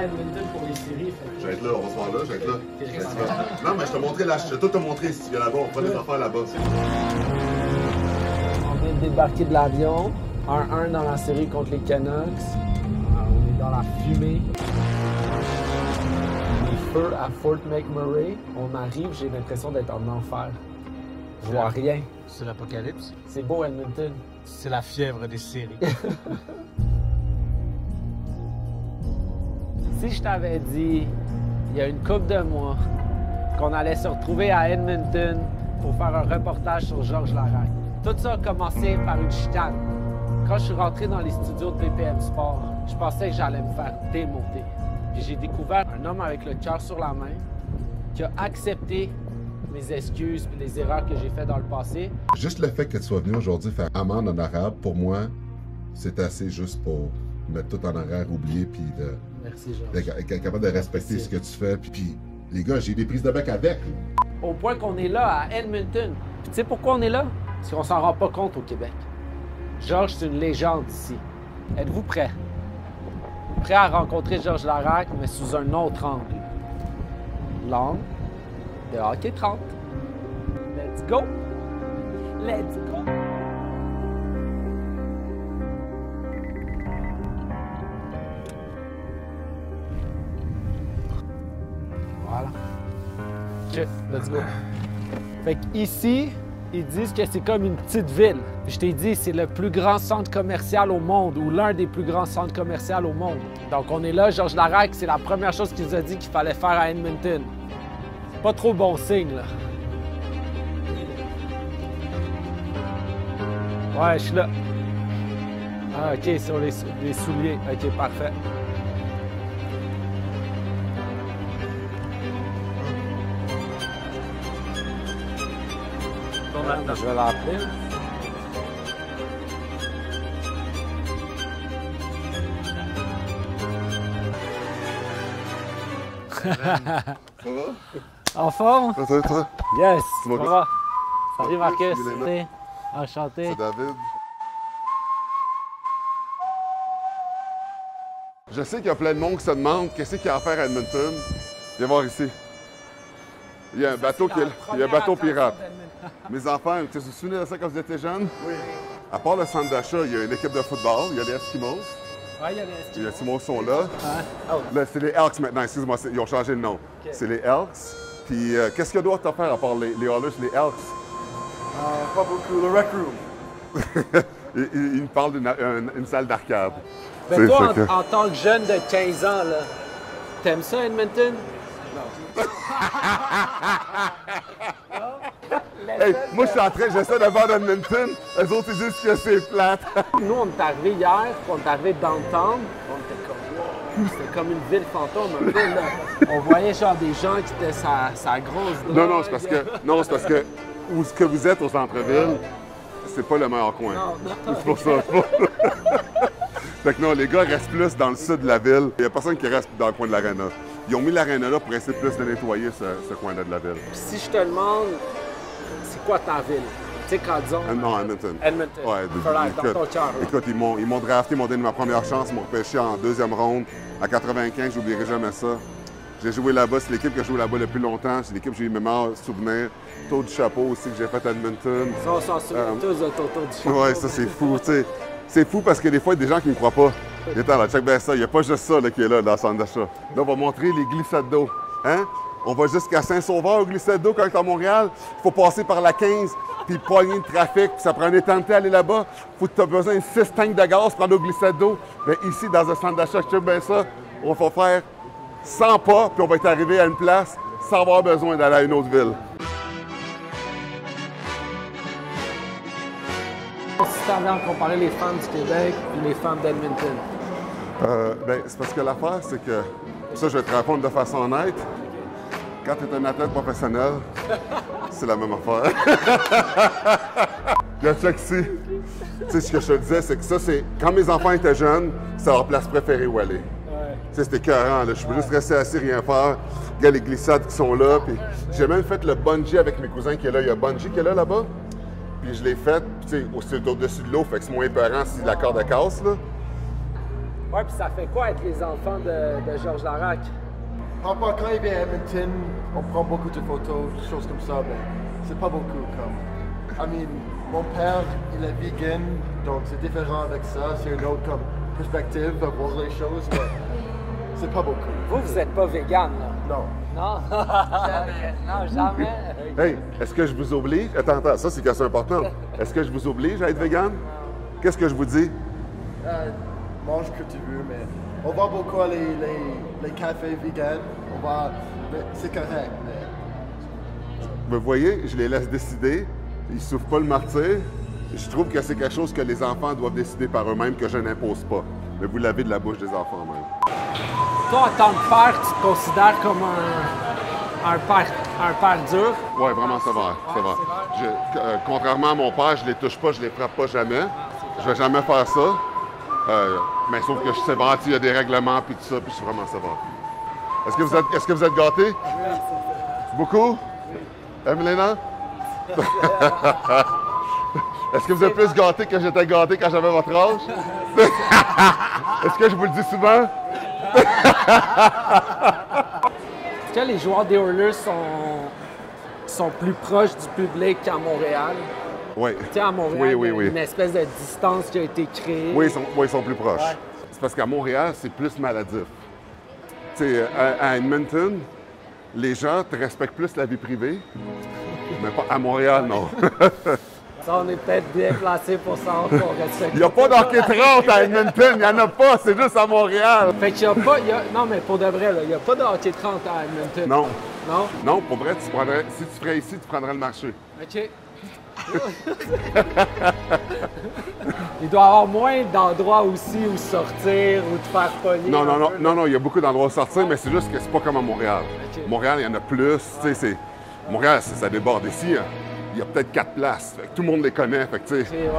à Edmonton pour les séries. Je vais être là, on va se voir là, je vais être là. Ok, Je vais être là. Non, mais je te montrais là, je vais tout te montrer si tu viens là-bas, on fera des affaires là-bas. On vient de débarquer de l'avion. 1-1 dans la série contre les Canucks. On est dans la fumée. Les feux à Fort McMurray. On arrive, j'ai l'impression d'être en enfer. Je vois rien. C'est l'apocalypse. C'est beau, Edmonton. C'est la fièvre des séries. Si je t'avais dit, il y a une couple de mois, qu'on allait se retrouver à Edmonton pour faire un reportage sur Georges Laraque. Tout ça a commencé par une chicane. Quand je suis rentré dans les studios de PPM Sport, je pensais que j'allais me faire démonter. Puis j'ai découvert un homme avec le cœur sur la main qui a accepté mes excuses et les erreurs que j'ai faites dans le passé. Juste le fait que tu sois venu aujourd'hui faire amende en arabe, pour moi, c'est assez juste pour mettre tout en arrière, oublier, puis de... Merci, Georges. D'être capable de respecter ce que tu fais. Puis, les gars, j'ai des prises de bec avec. Au point qu'on est là, à Edmonton. Puis tu sais pourquoi on est là? Parce qu'on s'en rend pas compte au Québec. Georges, c'est une légende ici. Êtes-vous prêts? Prêts à rencontrer Georges Laraque, mais sous un autre angle. L'angle de hockey 30. Let's go! Let's go! Voilà. OK, let's go. Fait qu'ici, ils disent que c'est comme une petite ville. Puis je t'ai dit, c'est le plus grand centre commercial au monde, ou l'un des plus grands centres commerciaux au monde. Donc on est là, Georges Laraque, c'est la première chose qu'il nous a dit qu'il fallait faire à Edmonton. C'est pas trop bon signe, là. Ouais, je suis là. Ah, OK, sur les souliers. OK, parfait. Je vais l'appeler. Ça va? En forme? Ça, toi? Yes! Tu m'as Ça vu? va? Salut Marcus! Salut, Enchanté. C'est David. Je sais qu'il y a plein de monde qui se demande qu'est-ce qu'il y a à faire à Edmonton. Viens voir ici. Il y a un bateau qui est là. Il y a un bateau pirate. Mes enfants, tu te souviens de ça quand vous étiez jeunes? Oui. À part le centre d'achat, il y a une équipe de football, il y a les Eskimos. Oui, il y a les Eskimos. Les Eskimos sont là. Hein? Oh. Là, c'est les Elks maintenant, excuse-moi, ils ont changé le nom. Okay. C'est les Elks. Puis, qu'est-ce qu'il y a d'autre à faire à part les Oilers, les Elks? Pas beaucoup, le rec room. Il me parle d'une salle d'arcade. Ben toi, en tant que jeune de 15 ans, là, t'aimes ça, Edmonton? Non. Hey, moi, je suis en train, j'essaie de vendre Edmonton. Eux autres, ils disent que c'est plate. Nous, on est arrivé hier, puis on est arrivé downtown. On était comme, wow, c'était comme une ville fantôme un peu, là. On voyait genre des gens qui étaient sa grosse drogue. Non, c'est parce que où ce que vous êtes au centre-ville, c'est pas le meilleur coin. Non. C'est pour ça. Fait que non, les gars restent plus dans le sud de la ville. Il n'y a personne qui reste dans le coin de l'aréna. Ils ont mis l'aréna là pour essayer plus de nettoyer ce coin-là de la ville. Si je te demande, c'est quoi ta ville? Tu sais, quand disons... Non, Edmonton. Edmonton. Ouais, For life, dans ton cœur. là. écoute, ils m'ont drafté, ils m'ont donné ma première chance, ils m'ont repêché en deuxième ronde. À 95, j'oublierai jamais ça. J'ai joué là-bas, c'est l'équipe que j'ai joué là-bas le plus longtemps. C'est l'équipe que j'ai eu mes meilleurs souvenirs. Tour du chapeau aussi que j'ai fait à Edmonton. Ça, on s'en souvient tous de ton tour du chapeau. Ouais, ça c'est fou, tu sais. C'est fou parce que des fois, il y a des gens qui ne me croient pas. Attends, là, check bien ça. Il n'y a pas juste ça là, qui est là dans le centre d'achat. Là, on va montrer les glissades d'eau. Hein? On va jusqu'à Saint-Sauveur au glissade d'eau quand on est à Montréal. Il faut passer par la 15, puis pogner le trafic, puis ça prend un éternité à aller là-bas. Faut que tu as besoin de 6 tanks de gaz pour aller au glissade d'eau. Bien, ici, dans un centre d'achat, check bien ça. On va faire 100 pas, puis on va être arrivé à une place sans avoir besoin d'aller à une autre ville. Si tu avais à comparer les femmes du Québec et les femmes d'Edmonton. Ben, c'est parce que l'affaire, c'est que, ça, je vais te répondre de façon honnête. Quand tu es un athlète professionnel, c'est la même affaire. Regarde, check ici. Tu sais, ce que je te disais, c'est que ça, c'est quand mes enfants étaient jeunes, c'est leur place préférée où aller. Ouais. Tu sais, c'était écœurant, là. Je peux juste rester assis, rien faire. Regarde les glissades qui sont là. Puis j'ai même fait le bungee avec mes cousins qui est là. Il y a bungee qui est là-bas. Puis je l'ai fait, tu sais, c'est au-dessus de l'eau, fait que c'est moins épeurant si la corde casse, là. Ouais, puis ça fait quoi être les enfants de Georges Larac? Papa, quand il vient à Edmonton, on prend beaucoup de photos, des choses comme ça, mais c'est pas beaucoup comme. Mon père, il est vegan, donc c'est différent avec ça. C'est une autre comme perspective de voir les choses, mais c'est pas beaucoup. Vous êtes pas vegan, là? Non. Non? Jamais. Non, jamais. Hey, est-ce que je vous oblige? Attends, ça c'est une question importante. Est-ce que je vous oblige à être vegan? Qu'est-ce que je vous dis? Mange ce que tu veux, mais on va beaucoup à les cafés vegan. C'est correct, mais. Vous voyez, je les laisse décider. Ils ne souffrent pas le martyr. Je trouve que c'est quelque chose que les enfants doivent décider par eux-mêmes, que je n'impose pas. Mais vous l'avez de la bouche des enfants même. Toi, en tant que père, tu te considères comme un père dur? Oui, vraiment sévère. Contrairement à mon père, je les touche pas, je les frappe pas jamais. Je vais jamais faire ça. Mais sauf que je suis sévère, il y a des règlements puis tout ça, puis je suis vraiment sévère. Est-ce que vous êtes gâtés? Beaucoup? Emelina? Est-ce que vous êtes plus gâtés que j'étais gâté quand j'avais votre âge? Est-ce que je vous le dis souvent? Est-ce que les joueurs des Oilers sont plus proches du public qu'à Montréal? Oui. Tu sais, à Montréal, Oui. il y a une espèce de distance qui a été créée. Oui, ils sont plus proches. Ouais. C'est parce qu'à Montréal, c'est plus maladif. Tu sais, à Edmonton, les gens te respectent plus la vie privée, mais pas à Montréal, non. Ça, on est peut-être bien placé pour savoir qu'on respecte. Il n'y a pas d'hockey 30 à Edmonton, il n'y en a pas, c'est juste à Montréal. Fait qu'il y a pas... non, mais pour de vrai, il n'y a pas de hockey 30 à Edmonton. Non. Non? Non, pour vrai, si tu ferais ici, tu prendrais le marché. OK. Il doit y avoir moins d'endroits aussi où sortir, ou te faire pogner. Non, il y a beaucoup d'endroits où sortir, mais c'est juste que c'est pas comme à Montréal. OK. Montréal, il y en a plus, tu sais, Montréal, ça déborde ici, hein. Il y a peut-être 4 places, fait que tout le monde les connaît, fait que tu sais. OK,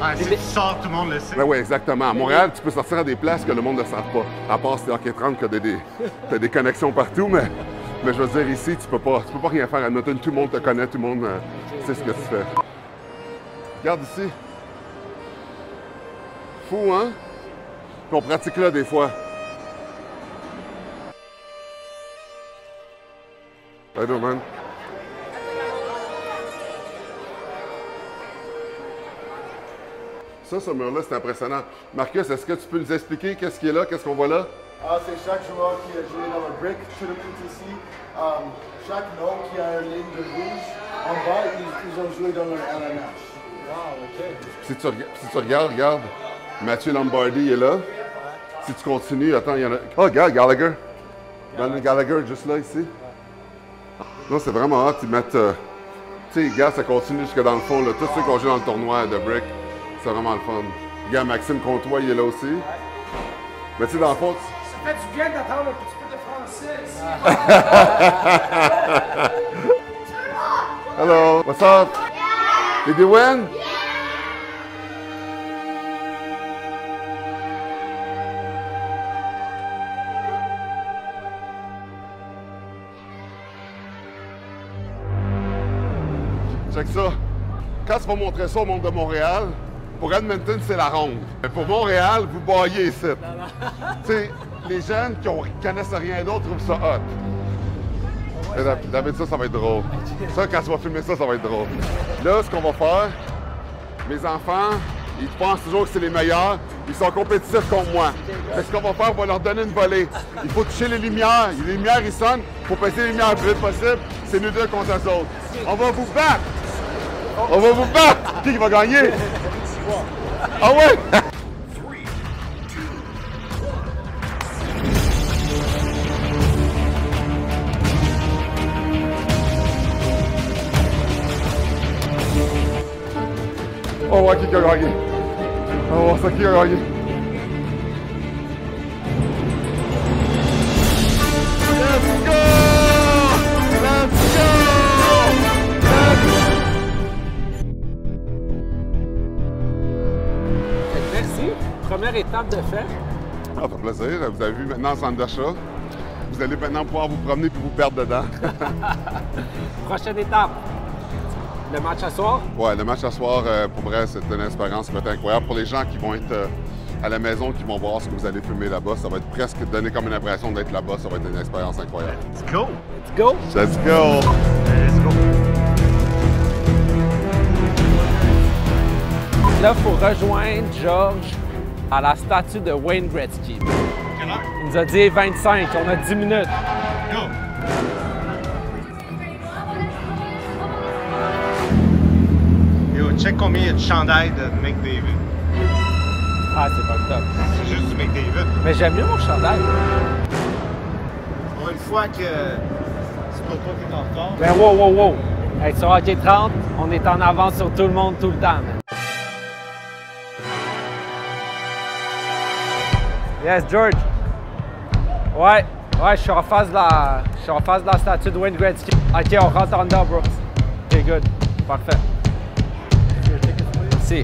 OK. Si tu sors, tout le monde le sait. Oui, exactement. À Montréal, tu peux sortir à des places que le monde ne sait pas. À part si t'es hockey 30, que t'as des connexions partout, mais je veux dire, ici, tu peux pas rien faire à Edmonton. Tout le monde te connaît, tout le monde sait ce que tu fais. Regarde ici. Fou, hein? Puis on pratique là des fois. I do, man. Ça, ce mur-là, c'est impressionnant. Marcus, est-ce que tu peux nous expliquer qu'est-ce qui est là, qu'est-ce qu'on voit là? C'est chaque joueur qui a joué dans le brick tournament ici. Chaque nom qui a une ligne de rouge, en bas, ils ont joué dans le LNH. Wow, OK. Si tu regarde, Mathieu Lombardi est là. Si tu continues, attends, il y en a... Oh, regarde, Gallagher. Donald Gallagher, juste là, ici. Non, c'est vraiment hot. Ils mettent... tu sais, regarde, ça continue jusque dans le fond. Là. Tous ceux qui ont joué dans le tournoi de brick, c'est vraiment le fun. Regarde, Maxime Comtois, il est là aussi. Mais tu sais, dans le fond... Ça fait du bien d'entendre un petit peu de français. Hello, what's up? Did you win? Check ça. Quand tu vas montrer ça au monde de Montréal, pour Edmonton, c'est la ronde. Mais pour Montréal, vous baillez ici. Tu sais, les jeunes qui connaissent rien d'autre trouvent ça hot. Et David, ça va être drôle. Ça, quand tu vas filmer ça, ça va être drôle. Là, ce qu'on va faire, mes enfants, ils pensent toujours que c'est les meilleurs. Ils sont compétitifs contre moi. Fait que ce qu'on va faire, on va leur donner une volée. Il faut toucher les lumières. Les lumières, ils sonnent. Il faut passer les lumières le plus vite possible. C'est nous deux contre eux autres. On va vous battre! On va vous battre! Qui va gagner? Ah ouais? On va voir qui a gagné. On va voir ça qui a gagné. Let's go! Let's go! Merci. Première étape de fait. Ah, ça fait plaisir. Vous avez vu maintenant le centre d'achat. Vous allez maintenant pouvoir vous promener et vous perdre dedans. Prochaine étape. Le match à soir. Ouais, le match à soir, pour vrai, c'est une expérience qui va être incroyable pour les gens qui vont être à la maison qui vont voir ce que vous allez filmer là-bas. Ça va être presque donner comme une impression d'être là-bas. Ça va être une expérience incroyable. Let's go! Let's go! Let's go! Let's go! Là, il faut rejoindre Georges à la statue de Wayne Gretzky. Quelle heure? Il nous a dit 25, on a 10 minutes. Go! Yo, check combien il y a de chandails de McDavid. Ah, c'est pas le top. C'est juste du McDavid. Mais j'aime mieux mon chandail. Pour une fois que c'est pas toi qui est en retard. Ben wow, wow, wow. Hey, sur Hockey 30, on est en avance sur tout le monde tout le temps, man. Yes, George. Ouais, je suis en face de la statue de Wayne Gretzky. OK, on rentre en dedans, bro. OK, good. Parfait. Merci.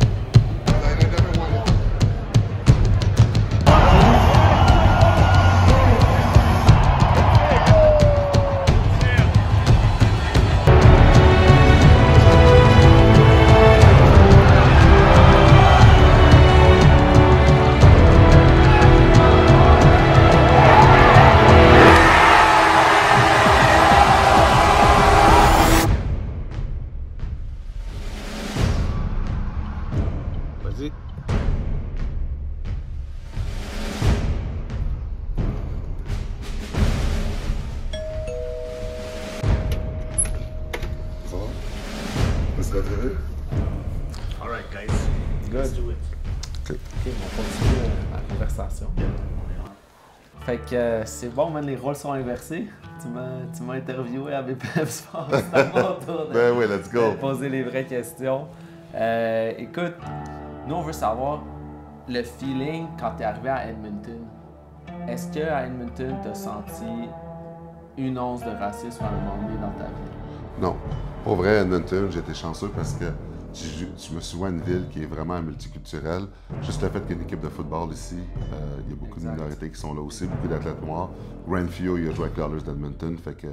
Vas-y. Ça va? On se retrouver? All right, guys. Let's do it. OK, on continue la conversation. Fait que c'est bon, man, les rôles sont inversés. Tu m'as interviewé à BPF Sport. C'est à mon tour de, Ben oui, let's go. de poser les vraies questions. Écoute, nous, on veut savoir le feeling quand tu es arrivé à Edmonton. Est-ce qu'à Edmonton, tu as senti une once de racisme à un moment donné dans ta vie? Non. Pour vrai, Edmonton, j'ai été chanceux parce que je me souviens d'une ville qui est vraiment multiculturelle. Juste le fait qu'il y ait une équipe de football ici, il y a beaucoup de minorités qui sont là aussi, beaucoup d'athlètes noirs. Renfio, il a joué avec les Oilers d'Edmonton, fait que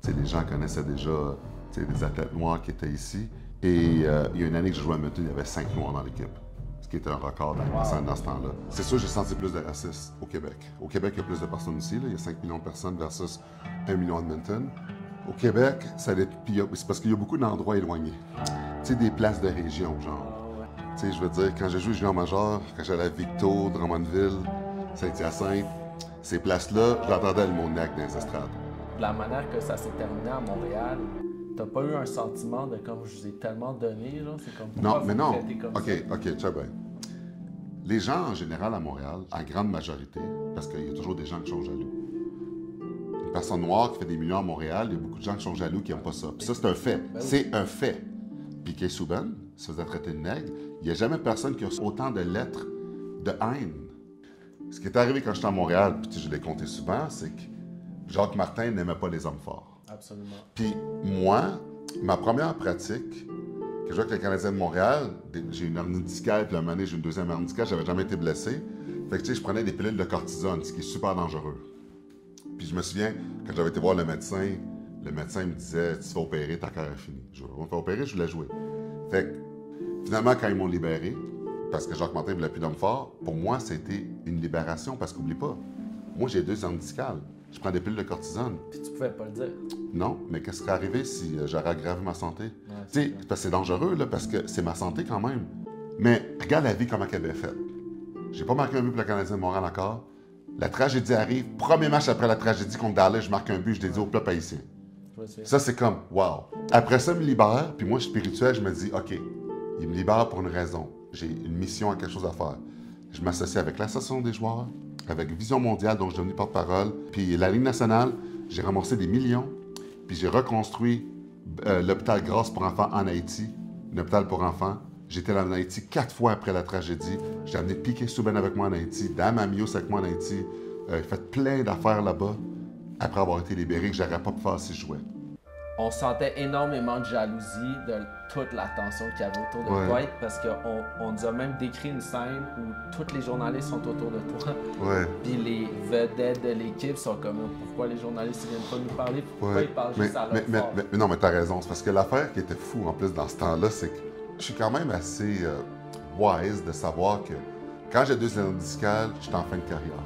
les gens connaissaient déjà des athlètes noirs qui étaient ici. Et il y a une année que je jouais à Edmonton, il y avait 5 noirs dans l'équipe, ce qui était un record dans ce temps-là. C'est sûr, j'ai senti plus de racisme au Québec. Au Québec, il y a plus de personnes ici, là. Il y a 5 millions de personnes versus 1 million à Edmonton. Au Québec, c'est parce qu'il y a beaucoup d'endroits éloignés. Tu sais, des places de région, genre. Tu sais, je veux dire, quand j'ai joué junior major, quand j'allais à Victo, Drummondville, Saint-Hyacinthe, ces places-là, j'entendais le Monac dans les estrades. De la manière que ça s'est terminé à Montréal, t'as pas eu un sentiment de comme je vous ai tellement donné, là? C'est comme Non, pourquoi mais vous non. traitez comme ça? OK, check bien. Les gens, en général, à Montréal, en grande majorité, parce qu'il y a toujours des gens qui sont jaloux. Une personne noire qui fait des millions à Montréal, il y a beaucoup de gens qui sont jaloux qui n'aiment pas ça. Puis ça, c'est un fait. C'est un fait. Piquet Souban se faisait traiter de nègre. Il n'y a jamais personne qui a autant de lettres de haine. Ce qui est arrivé quand j'étais à Montréal, puis je l'ai compté souvent, c'est que Jacques Martin n'aimait pas les hommes forts. Absolument. Puis moi, ma première pratique, que je jouais avec les Canadiens de Montréal, j'ai une hernie discale, puis la année, j'ai une deuxième hernie discale, j'avais jamais été blessé. Fait que tu sais, je prenais des pilules de cortisone, ce qui est super dangereux. Puis je me souviens, quand j'avais été voir le médecin me disait « Tu te fais opérer, ta carrière est finie. » On me fait opérer, je voulais jouer. Fait que finalement, quand ils m'ont libéré, parce que Jacques Martin ne voulait plus d'homme fort, pour moi, c'était une libération, parce qu'oublie pas, moi j'ai 2 hernies discales. Je prends des pilules de cortisone. Puis tu pouvais pas le dire. Non, mais qu'est-ce qui serait arrivé si j'aurais aggravé ma santé? Ouais, Tu sais, parce que c'est dangereux, là, parce que c'est ma santé quand même. Mais regarde la vie, comment elle avait faite. J'ai pas marqué un but pour le Canadien de Montréal encore. La tragédie arrive. Premier match après la tragédie contre Dallas, je marque un but, je dédie au peuple haïtien. Ça, c'est comme, wow. Après ça, il me libère, puis moi, je suis spirituel, je me dis, OK, il me libère pour une raison. J'ai une mission, quelque chose à faire. Je m'associe avec l'Association des joueurs, avec Vision mondiale, dont je suis devenu porte-parole, puis la Ligue nationale. J'ai ramassé des millions, puis j'ai reconstruit l'hôpital Grâce pour enfants en Haïti, un hôpital pour enfants. J'étais là en Haïti 4 fois après la tragédie. J'ai amené Piquet Souban avec moi en Haïti, Dame Amios avec moi en Haïti. J'ai fait plein d'affaires là-bas, après avoir été libéré, que j'aurais pas pu faire si je jouais. On sentait énormément de jalousie de toute l'attention qu'il y avait autour de toi, parce qu'on nous a même décrit une scène où tous les journalistes sont autour de toi. Ouais. Puis les vedettes de l'équipe sont comme pourquoi les journalistes ne viennent pas nous parler, pourquoi ils parlent juste à leur fort. Mais non, mais t'as raison. C'est parce que l'affaire qui était fou en plus dans ce temps-là, c'est que je suis quand même assez wise de savoir que Quand j'ai 2 années discales, je suis en fin de carrière.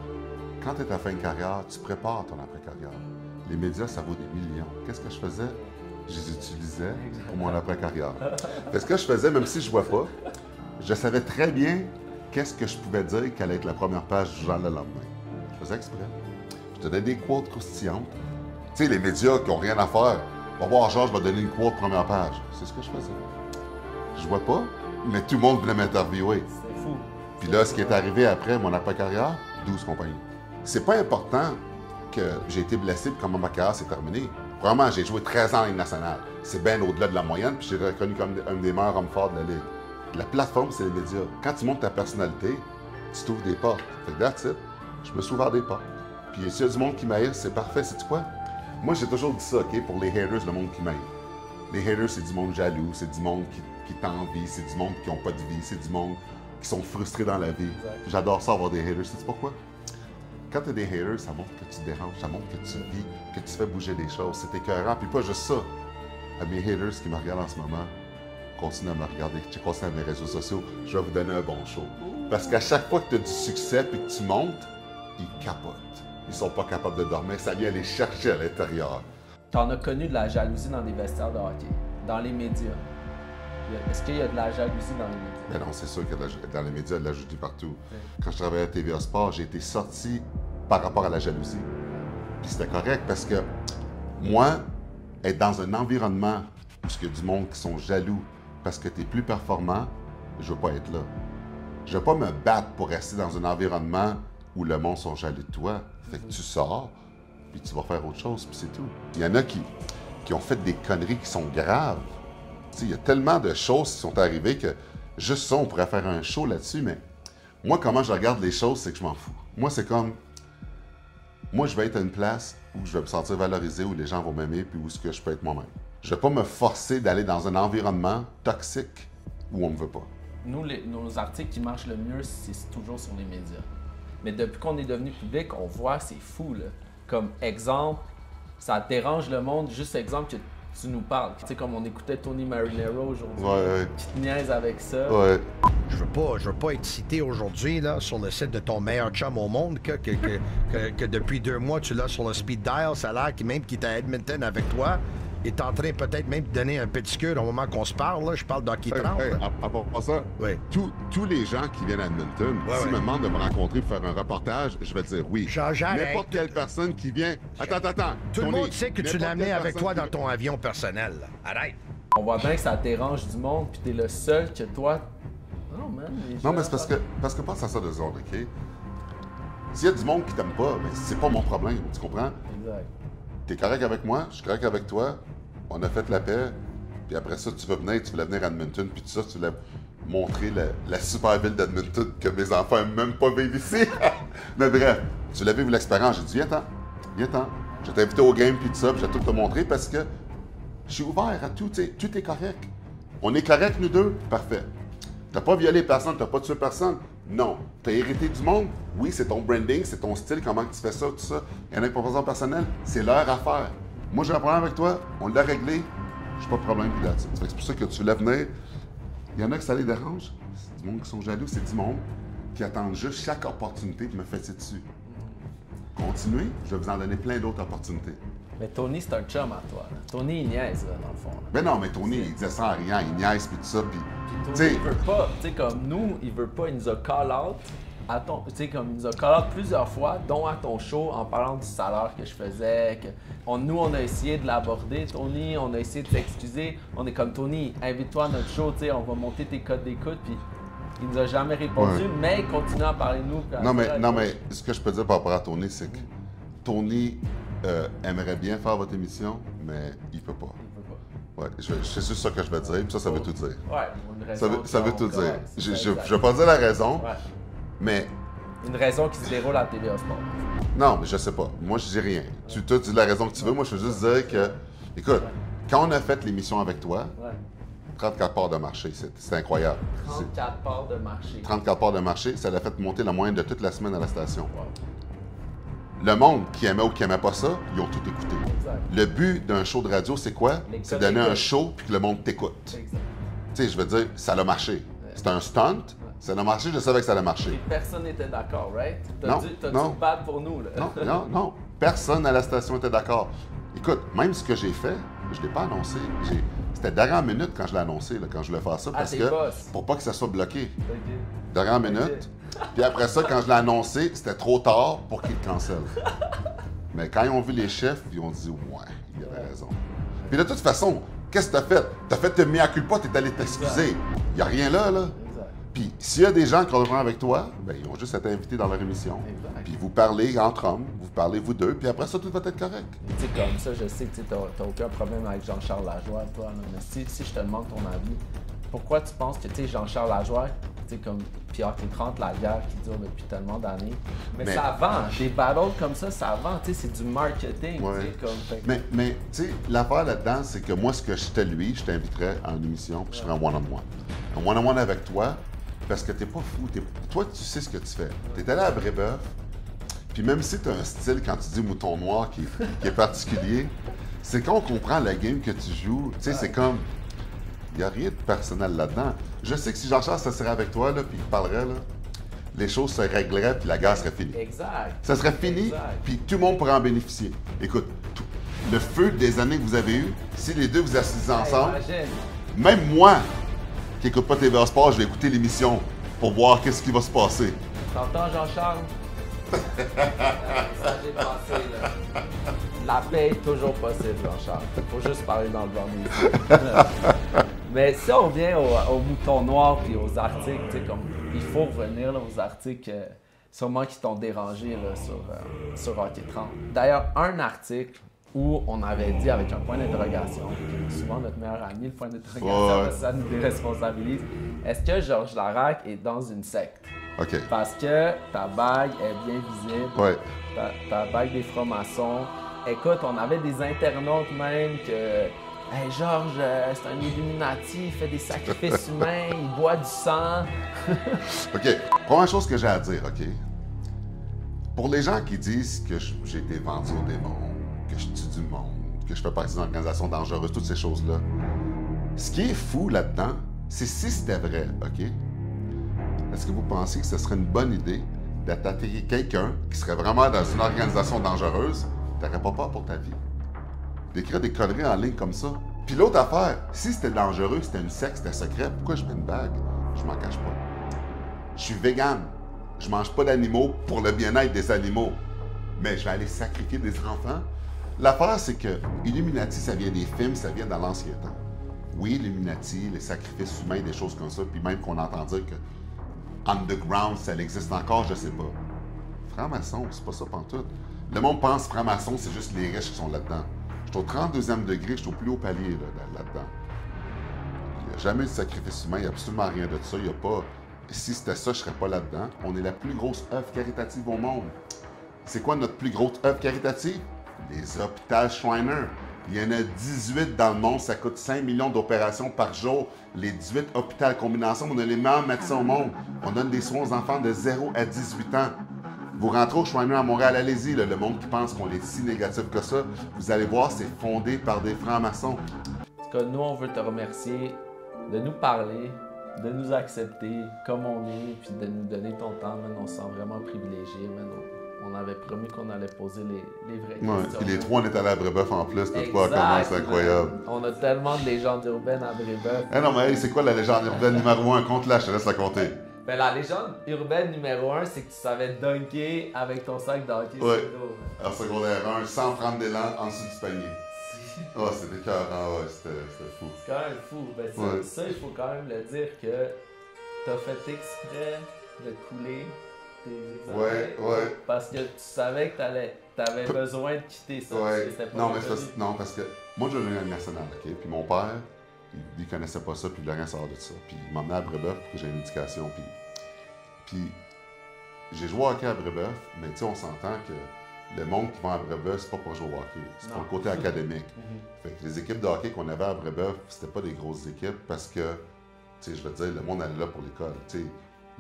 Quand tu es en fin de carrière, tu prépares ton après-carrière. Les médias, ça vaut des millions. Qu'est-ce que je faisais? Je les utilisais pour mon après-carrière. Ce que je faisais, même si je ne vois pas, je savais très bien qu'est-ce que je pouvais dire qu'allait être la première page du journal le lendemain. Je faisais exprès. Je donnais des quotes croustillantes. Tu sais, les médias qui n'ont rien à faire. Va voir Georges va donner une quote première page. C'est ce que je faisais. Je vois pas, mais tout le monde voulait m'interviewer. C'est fou. Puis là, ce qui est arrivé après mon après-carrière, 12 compagnies. C'est pas important que j'ai été blessé puis comment ma carrière s'est terminée. Vraiment, j'ai joué 13 ans en Ligue nationale. C'est bien au-delà de la moyenne, puis j'ai reconnu comme un des meilleurs hommes forts de la Ligue. La plateforme, c'est les médias. Quand tu montres ta personnalité, tu t'ouvres des portes. Fait que that's it. Je me suis ouvert des portes. Puis s'il y a du monde qui m'haït, c'est parfait. C'est quoi? Moi, j'ai toujours dit ça, OK, pour les haters, le monde qui m'haït. Les haters, c'est du monde jaloux, c'est du monde qui t'envie, c'est du monde qui n'ont pas de vie, c'est du monde qui sont frustrés dans la vie. J'adore ça, avoir des haters. Sais-tu pourquoi? Quand tu as des haters, ça montre que tu te déranges, ça montre que tu vis, que tu fais bouger les choses. C'est écœurant. Puis pas juste ça. À mes haters qui me regardent en ce moment, continuez à me regarder, continuez à mes réseaux sociaux, je vais vous donner un bon show. Parce qu'à chaque fois que tu as du succès et que tu montes, ils capotent. Ils sont pas capables de dormir, ça vient les chercher à l'intérieur. T'en as connu de la jalousie dans des vestiaires de hockey, dans les médias. Est-ce qu'il y a de la jalousie dans les médias? Ben non, c'est sûr que dans les médias, il y a de la jalousie partout. Quand je travaillais à TVA Sport, j'ai été sorti par rapport à la jalousie. Puis c'était correct parce que moi, être dans un environnement où il y a du monde qui sont jaloux parce que tu es plus performant, je veux pas être là. Je veux pas me battre pour rester dans un environnement où le monde sont jaloux de toi. Fait que tu sors, puis tu vas faire autre chose, puis c'est tout. Il y en a qui ont fait des conneries qui sont graves. Il y a tellement de choses qui sont arrivées que juste ça, on pourrait faire un show là-dessus, mais moi, comment je regarde les choses, c'est que je m'en fous. Moi, c'est comme... Moi, je vais être à une place où je vais me sentir valorisé, où les gens vont m'aimer, puis où est-ce que je peux être moi-même. Je ne vais pas me forcer d'aller dans un environnement toxique où on ne me veut pas. Nous, nos articles qui marchent le mieux, c'est toujours sur les médias. Mais depuis qu'on est devenu public, on voit, c'est fou, là. Comme exemple, ça dérange le monde. Juste exemple que tu nous parles. Tu sais, comme on écoutait Tony Marinaro aujourd'hui, qui te niaise avec ça. Ouais. Je veux pas être cité aujourd'hui là sur le site de ton meilleur chum au monde que depuis 2 mois tu l'as sur le speed dial. Ça a l'air qu'il est à Edmonton avec toi. Il est en train peut-être même de donner un pédicure au moment qu'on se parle. Là. Je parle d'hockey 30. À part ça, tous les gens qui viennent à Edmonton, s'ils me demandent de me rencontrer pour faire un reportage, je vais dire oui. N'importe quelle personne qui vient... Attends. Tout le monde sait que tu l'amenais avec toi dans ton avion personnel. Là. Arrête. On voit bien que ça dérange du monde, puis t'es le seul que toi... Non, man. Non, mais c'est parce que pense à ça de zone, OK? S'il y a du monde qui t'aime pas, ben, c'est pas mon problème, tu comprends? Exact. T'es correct avec moi, je suis correct avec toi, on a fait la paix, puis après ça, tu voulais venir à Edmonton, puis tout ça, tu voulais montrer la super ville d'Edmonton que mes enfants n'aiment même pas vivre ici. Mais bref, tu voulais vivre l'expérience, j'ai dit, viens-t'en. Je t'ai invité au game, puis tout ça, puis j'ai tout te montrer parce que je suis ouvert à tout, tu sais, tout est correct. On est correct, nous deux? Parfait. T'as pas violé personne, t'as pas tué personne? Non. T'as hérité du monde? Oui, c'est ton branding, c'est ton style, comment tu fais ça, tout ça. Il y en a qui ont pas personnel, c'est leur affaire. Moi, j'ai un problème avec toi, on l'a réglé, j'ai pas de problème, puis là-dessus. C'est pour ça que tu voulais venir. Il y en a que ça les dérange. C'est du monde qui sont jaloux, c'est du monde qui attendent juste chaque opportunité de me fesser dessus. Continuez, je vais vous en donner plein d'autres opportunités. Mais Tony, c'est un chum à toi. Là. Tony, il niaise, là, dans le fond. Là. Mais non, mais Tony, il disait ça en riant, il niaise, puis tout ça, puis... Tony, il veut pas, tu sais, comme nous, il veut pas, il nous a call-out à ton... Tu sais, comme il nous a call-out plusieurs fois, dont à ton show, en parlant du salaire que je faisais, nous, on a essayé de l'aborder, Tony, on a essayé de s'excuser. On est comme, Tony, invite-toi à notre show, tu sais, on va monter tes codes d'écoute, puis... Il nous a jamais répondu, mais il continue à parler de nous. Non, mais ce que je peux dire par rapport à Tony, c'est que Tony aimerait bien faire votre émission, mais il peut pas. Ouais, c'est juste ça que je vais dire, puis ça veut tout dire. Ouais, une raison. Ça veut tout dire. Je vais pas dire la raison, mais... Une raison qui se déroule à TVA Sport. Non, mais je sais pas. Moi, je dis rien. Tu dis la raison que tu veux, moi, je veux juste dire que... Écoute, quand on a fait l'émission avec toi... 34 parts de marché, c'est incroyable. 34 parts de marché. 34 parts de marché, ça l'a fait monter la moyenne de toute la semaine à la station. Wow. Le monde qui aimait ou qui n'aimait pas ça, ils ont tout écouté. Exact. Le but d'un show de radio, c'est quoi? C'est de donner un show puis que le monde t'écoute. Tu sais, je veux dire, ça a marché. Ouais. C'est un stunt, Ça a marché, je savais que ça allait Puis marcher. personne n'était d'accord, right? Non, T'as non. dû te battre pour nous, là. Non. Personne à la station était d'accord. Écoute, même ce que j'ai fait, je ne l'ai pas annoncé. C'était dernière minute quand je l'ai annoncé, là, quand je voulais faire ça, parce tes que boss. pour pas que ça soit bloqué. OK. Dernière minute. Puis après ça, quand je l'ai annoncé, c'était trop tard pour qu'ils le cancellent. Mais quand ils ont vu les chefs, ils ont dit « Ouais, il avait raison. » Puis de toute façon, qu'est-ce que t'as fait? T'as fait te mea culpa, t'es allé t'excuser. Il n'y a rien là, là. Exact. Puis s'il y a des gens qui ont besoin avec toi, ben, ils vont juste être invités dans leur émission. Exact. Puis vous parlez entre hommes, vous parlez vous deux, puis après ça, tout va être correct. Tu sais, comme ça, je sais que tu n'as aucun problème avec Jean-Charles Lajoie, toi, là, mais si je te demande ton avis, pourquoi tu penses que, tu sais, Jean-Charles Lajoie, tu sais, comme Pierre T30, la guerre qui dure depuis tellement d'années, mais ça vend, des battles comme ça vend, tu sais, c'est du marketing, Ouais. tu sais, comme... fait que- Mais tu sais, l'affaire là-dedans, c'est que moi, ce que j'étais lui, je t'inviterais en émission, puis je ferais un one-on-one. Un one-on-one avec toi, parce que t'es pas fou. Toi, tu sais ce que tu fais. T'es allé à Brébeuf, puis même si tu as un style, quand tu dis mouton noir, qui est particulier, c'est quand on comprend la game que tu joues, tu sais, c'est comme... Il n'y a rien de personnel là-dedans. Je sais que si Jean-Charles se serait avec toi, là, puis il parlerait, là, les choses se régleraient, puis la guerre serait finie. Exact. Ça serait fini, Exact. puis tout le monde pourrait en bénéficier. Écoute, le feu des années que vous avez eu, si les deux vous assisez ensemble, Imagine. même moi, qui n'écoute pas TVA Sport, je vais écouter l'émission pour voir qu'est-ce qui va se passer. T'entends, Jean-Charles? Ça, j'ai pensé, là. La paix est toujours possible, Jean-Charles. Faut juste parler dans le vent. Mais si on revient aux moutons noirs et aux articles, tu sais, comme il faut revenir là, aux articles sûrement qui t'ont dérangé là, sur Hockey 30. D'ailleurs, un article où on avait dit avec un point d'interrogation, souvent notre meilleur ami, le point d'interrogation, parce que ça nous déresponsabilise. Est-ce que Georges Larac est dans une secte? OK. Parce que ta bague est bien visible. Ouais. Ta bague des francs-maçons. Écoute, on avait des internautes même que hey, Georges, c'est un Illuminati, il fait des sacrifices humains, il boit du sang. OK. Première chose que j'ai à dire, OK? Pour les gens qui disent que j'ai été vendu au démon, que je tue du monde, que je fais partie d'une organisation dangereuse, toutes ces choses-là, ce qui est fou là-dedans, c'est si c'était vrai, OK? Est-ce que vous pensez que ce serait une bonne idée d'attaquer quelqu'un qui serait vraiment dans une organisation dangereuse? T'aurais pas peur pour ta vie? D'écrire des conneries en ligne comme ça? Puis l'autre affaire, si c'était dangereux, c'était une secte, c'était secret, pourquoi je mets une bague? Je m'en cache pas. Je suis vegan. Je mange pas d'animaux pour le bien-être des animaux. Mais je vais aller sacrifier des enfants? L'affaire, c'est que Illuminati, ça vient des films, ça vient dans l'ancien temps. Oui, Illuminati, les sacrifices humains, des choses comme ça, puis même qu'on entend dire que underground, ça existe encore, je sais pas. Franc-maçon, c'est pas ça pantoute. Le monde pense franc-maçon, c'est juste les riches qui sont là-dedans. Je suis au 32e degré, je suis au plus haut palier là-dedans. Il n'y a jamais eu de sacrifice humain, il n'y a absolument rien de ça. Il y a pas... Si c'était ça, je ne serais pas là-dedans. On est la plus grosse œuvre caritative au monde. C'est quoi notre plus grosse œuvre caritative? Les hôpitaux Shriner. Il y en a 18 dans le monde, ça coûte 5 millions d'opérations par jour. Les 18 hôpitaux combinés ensemble, on a les meilleurs médecins au monde. On donne des soins aux enfants de 0 à 18 ans. Vous rentrez au Shriner à Montréal, allez-y, le monde qui pense qu'on est si négatif que ça, vous allez voir, c'est fondé par des francs-maçons. En tout cas, nous, on veut te remercier de nous parler, de nous accepter comme on est, puis de nous donner ton temps. Man, on se sent vraiment privilégié. Man. On avait promis qu'on allait poser les vraies questions. Puis les trois, on est allé à Brébeuf en plus, de toi, Exact, comment c'est incroyable. man. On a tellement de légendes urbaines à Brébeuf. Eh non, mais hey, c'est quoi la légende urbaine numéro 1? Compte-la, je te laisse la compter. Ben, la légende urbaine numéro 1, c'est que tu savais dunker avec ton sac d'hockey Ouais. sur le dos. En secondaire 1, sans prendre d'élan en dessous du panier. Oh, c'était écœurant, ouais, c'était fou. C'est quand même fou. Ben, ça, Ouais. ça, il faut quand même le dire que t'as fait exprès de couler tes examens. Ouais. Parce que tu savais que t'avais besoin de quitter ça. parce Ouais. que c'était pas Non, mais reconnu. non, parce que moi, j'ai joué à nationale, OK? Puis mon père, il connaissait pas ça, puis il voulait rien savoir de ça. Puis il m'a emmené à Brébeuf pour que j'ai une éducation. Puis j'ai joué au hockey à Brébeuf, mais tu sais, on s'entend que le monde qui va à Brébeuf, c'est pas pour jouer au hockey. C'est pour Non. le côté académique. Fait que les équipes de hockey qu'on avait à Brébeuf, c'était pas des grosses équipes parce que, tu sais, je veux dire, le monde allait là pour l'école. Tu sais,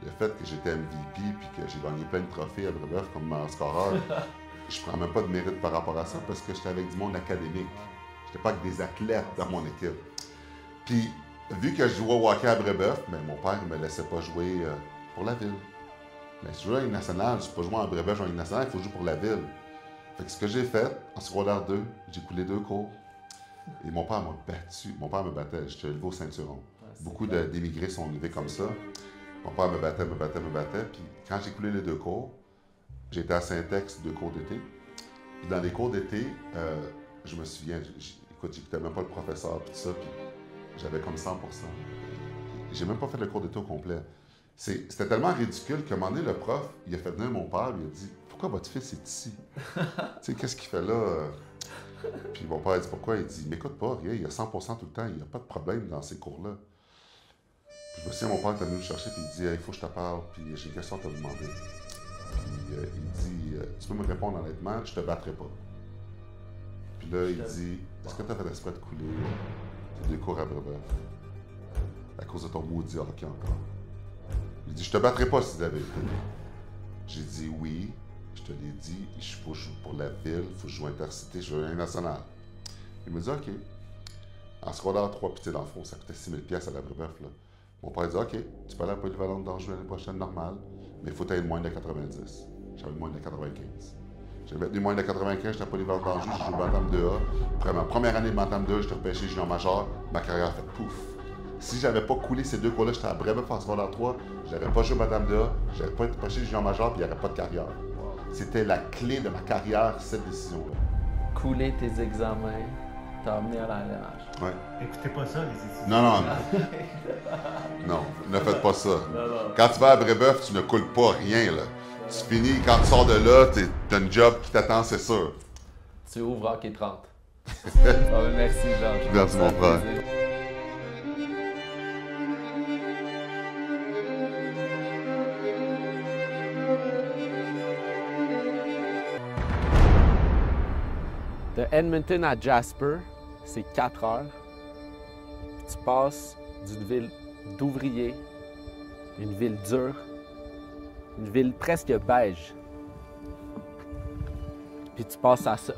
le fait que j'étais MVP puis que j'ai gagné plein de trophées à Brébeuf comme meilleur scoreur, je prends même pas de mérite par rapport à ça parce que j'étais avec du monde académique. J'étais pas avec des athlètes dans mon équipe. Puis vu que je jouais au hockey à Brébeuf, mais mon père ne me laissait pas jouer pour la ville. Mais si je jouais à Ligue nationale, je ne peux pas jouer en Brébeuf en Ligue nationale, il faut jouer pour la ville. Fait que ce que j'ai fait, en secondaire 2, j'ai coulé 2 cours. Et mon père m'a battu. Mon père me battait, j'étais élevé au ceinturon. Beaucoup d'émigrés sont élevés comme ça. Mon père me battait. Puis quand j'ai coulé les 2 cours, j'étais à Saint-Ex 2 cours d'été. Puis dans les cours d'été, je me souviens, écoute, j'écoutais même pas le professeur, puis tout ça, puis j'avais comme 100%. J'ai même pas fait le cours d'été au complet. C'était tellement ridicule qu'à un moment donné, le prof, il a fait venir mon père, il a dit « Pourquoi votre fils est ici? » Tu sais, qu'est-ce qu'il fait là? Puis mon père a dit « Pourquoi? » Il dit « M'écoute pas, rien, il y a 100% tout le temps, il n'y a pas de problème dans ces cours-là. » Puis je me souviens, mon père est venu me chercher, puis il dit « Il faut que je te parle, puis j'ai une question à te demander. » Puis il dit « Tu peux me répondre honnêtement, je te battrai pas. » Puis là, il dit « Est-ce que tu as fait exprès de couler tes 2 cours à Brébeuf à cause de ton maudit hockey encore? » Il dit « Je te battrai pas si tu l'avais été. » J'ai dit « Oui, je te l'ai dit, il faut jouer pour la ville, il faut jouer intercité, je veux un national. » Il me dit « OK. » En secondaire 3, puis dans le fond, ça coûtait 6 000 $ à la Brébeuf. Là. Mon père dit « OK, tu peux aller à la polyvalente d'Anjou l'année prochaine, normal, mais il faut être moins de 90. » J'avais moins de 95. J'ai maintenu moins de 95, j'étais à polyvalente d'Anjou, j'ai joué au Bantam 2A. Après ma première année de Bantam 2A, j'étais repêché junior major, ma carrière a fait pouf. Si j'avais pas coulé ces 2 cours-là, j'étais à Brébeuf en secondaire 3, j'aurais pas joué au Bantam 2A, j'aurais pas été repêché junior major, puis il n'y aurait pas de carrière. C'était la clé de ma carrière, cette décision-là. Couler tes examens t'a amené à la LNH. Ouais. Écoutez pas ça, les étudiants. Non. Non, ne faites pas ça. Quand tu vas à Brébeuf, tu ne coules pas rien, là. Tu finis, quand tu sors de là, t'as une job qui t'attend, c'est sûr. Tu ouvres Hockey 30. Merci, Georges. Merci, mon frère. De Edmonton à Jasper, c'est 4 heures. Puis tu passes d'une ville d'ouvriers, une ville dure, une ville presque beige. Puis tu passes à ça.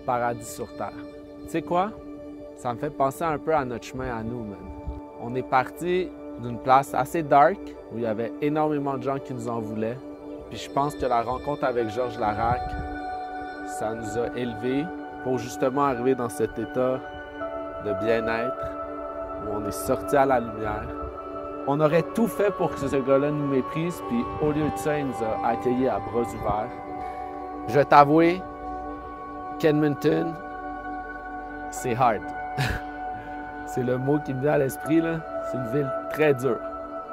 Paradis sur terre. Tu sais quoi? Ça me fait penser un peu à notre chemin à nous, man. On est parti d'une place assez dark, où il y avait énormément de gens qui nous en voulaient. Puis je pense que la rencontre avec Georges Laraque, ça nous a élevés pour justement arriver dans cet état de bien-être où on est sorti à la lumière. On aurait tout fait pour que ce gars-là nous méprise, puis au lieu de ça, il nous a accueillis à bras ouverts. Je vais t'avouer qu'Edmonton, c'est hard. C'est le mot qui me vient à l'esprit, là. C'est une ville très dure.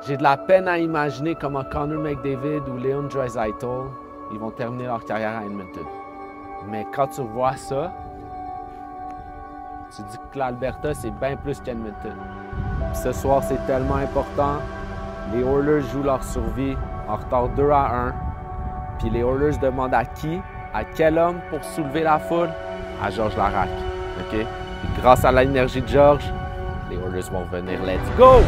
J'ai de la peine à imaginer comment Connor McDavid ou Leon Draisaitl, ils vont terminer leur carrière à Edmonton. Mais quand tu vois ça, tu dis que l'Alberta, c'est bien plus qu'Edmonton. Ce soir, c'est tellement important. Les Oilers jouent leur survie en retard 2-1. Puis les Oilers demandent à qui? À quel homme pour soulever la foule? À Georges Laraque. OK? Puis grâce à l'énergie de Georges, les Oilers vont venir. Let's go!